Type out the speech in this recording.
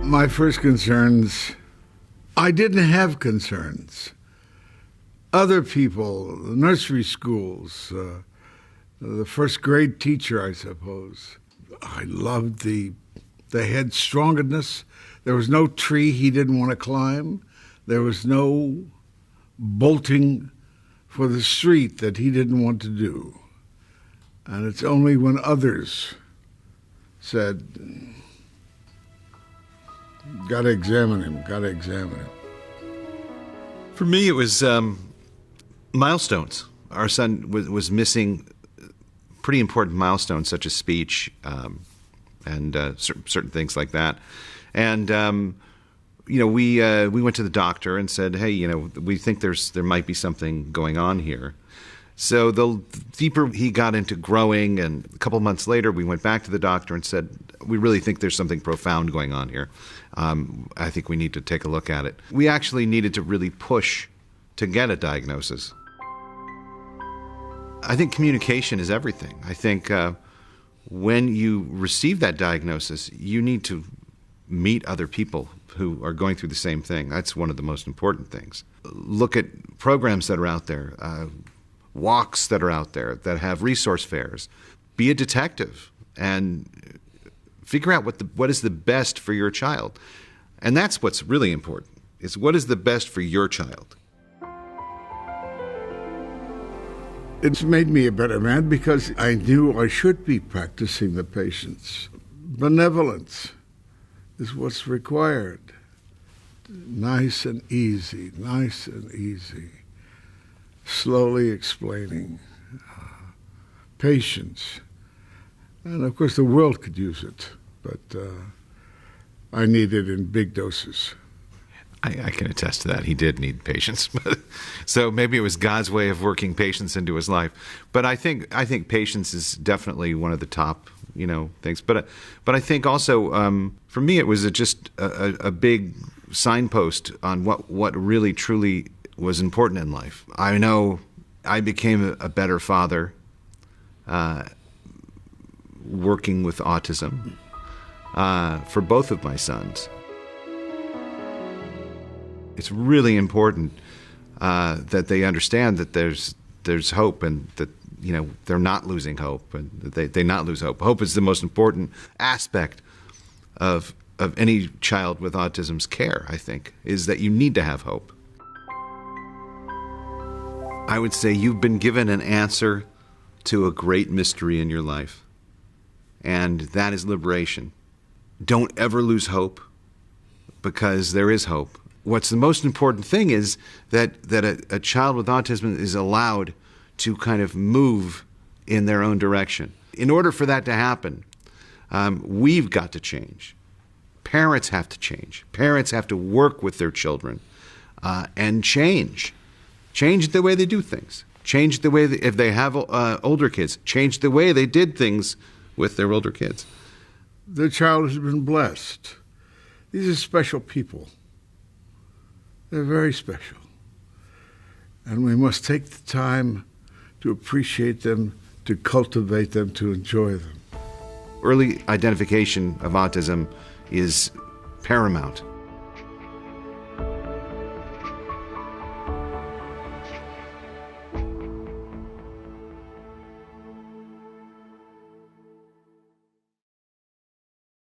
My first concerns, I didn't have concerns. Other people, the nursery schools, the first grade teacher, I suppose. I loved the headstronginess. There was no tree he didn't want to climb. There was no bolting for the street that he didn't want to do. And it's only when others said, gotta examine him. For me, it was milestones. Our son was missing pretty important milestones, such as speech and certain things like that. And we went to the doctor and said, hey, we think there might be something going on here. So the deeper he got into growing, and a couple months later, we went back to the doctor and said, we really think there's something profound going on here. I think we need to take a look at it. We actually needed to really push to get a diagnosis. I think communication is everything. I think when you receive that diagnosis, you need to meet other people who are going through the same thing. That's one of the most important things. Look at programs that are out there, walks that are out there that have resource fairs. Be a detective and figure out what is the best for your child. And that's what's really important, is what is the best for your child. It's made me a better man because I knew I should be practicing the patience. Benevolence is what's required. Nice and easy. Slowly explaining. Patience. And of course the world could use it, but I need it in big doses. I can attest to that. He did need patience. So maybe it was God's way of working patience into his life. But I think patience is definitely one of the top, things. But I think also for me it was just a big signpost on what really truly was important in life. I know I became a better father working with autism for both of my sons. It's really important that they understand that there's hope, and that they're not losing hope, and that they not lose hope. Hope is the most important aspect of any child with autism's care, I think, is that you need to have hope. I would say you've been given an answer to a great mystery in your life, and that is liberation. Don't ever lose hope, because there is hope. What's the most important thing is that a child with autism is allowed to kind of move in their own direction. In order for that to happen, we've got to change. Parents have to change. Parents have to work with their children and change. Change the way they do things. Change the way, if they have older kids, change the way they did things with their older kids. The child has been blessed. These are special people. They're very special. And we must take the time to appreciate them, to cultivate them, to enjoy them. Early identification of autism is paramount.